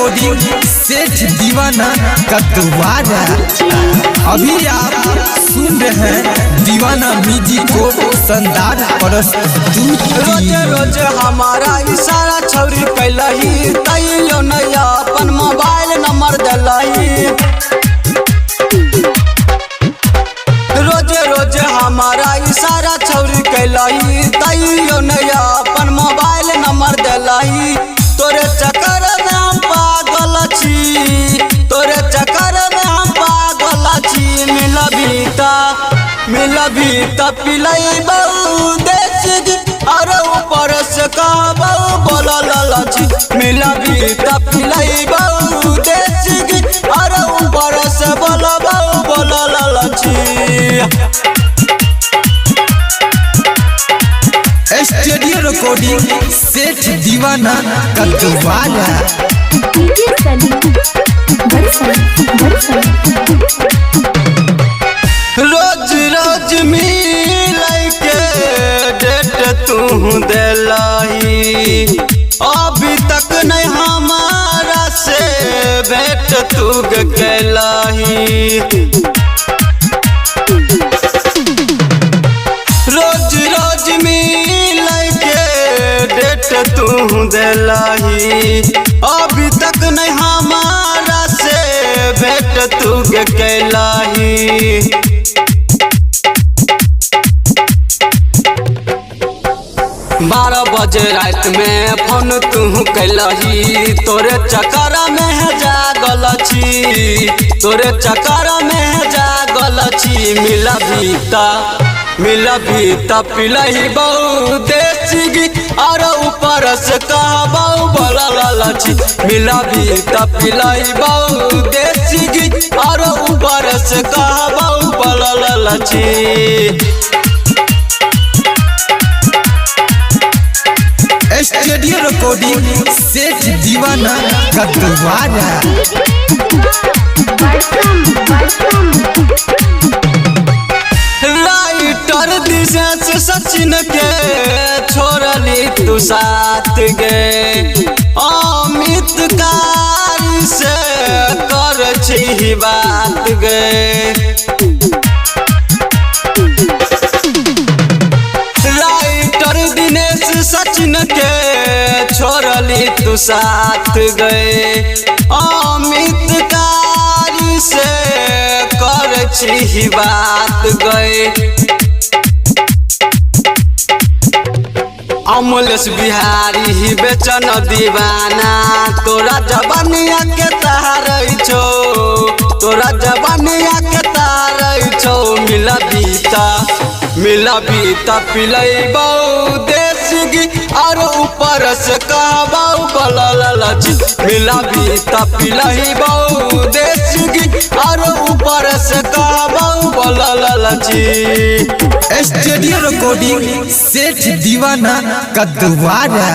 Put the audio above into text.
Recording सेठ दीवाना का द्वारा। अभी आप सुन रहे हैं दीवाना म्यूजिक को शानदार प्रस्तुति। रोज रोज हमारा इशारा छौरी कैलही, तैयो नया अपन मोबाइल नंबर दिलही। रोज रोज हमारा इशारा छौरी कैलही, तैयो नया अपन मोबाइल नंबर दिलही। तोरे चक्कर में हम पागल छी, तोरे चक्कर में हम पागल छी। मिलबी त पिलैबौ देसी और ऊपर से कहबौ बोलल छी। मिलबी त पिलैबौ देसी और ऊपर से बोलबौ बोलल छी। स्टूडियो रिकॉर्डिंग सेठ दीवाना का द्वारा। रोज रोज मिलै के डेट तू दिलही, अभी तक नहीं हमारा से भेंट तू कैलही। रोज रोज मिलै के डेट तू दिलही, अभी तक नहीं हमारा से भेंट तू कैलही। 12 बजे रात में फोन तू कैलही, तोरे चक्कर में जागल छी, तोरे चक्कर में जागल छी। मिलबी त पिलैबौ देसी और ऊपर से कहबौ बोलल छी। मिलबी त पिलैबौ देसी और ऊपर से कहबौ बोलल छी। स्टूडियो रिकॉर्डिंग सेठ दीवाना का द्वारा। राइटर दिशा सचिन के छोड़ली तू साथ गे, अमित कारी से कर छी बात गे। राइटर दिनेश सचिन के छोड़ली तू साथ गए, अमित कारी से कर छी बात गए। अमूलेश बिहारी ही बेचन दीवाना, तोरा जवानिया के तारई छो, तोरा जवानिया के तारई छो। मिलबी त पिलैबौ देसी और ऊपर से कहबौ बोलल छी। मिलबी त पिलैबौ देसी और ऊपर से कहबौ बोलल छी। स्टूडियो रिकॉर्डिंग सेठ दीवाना का द्वारा।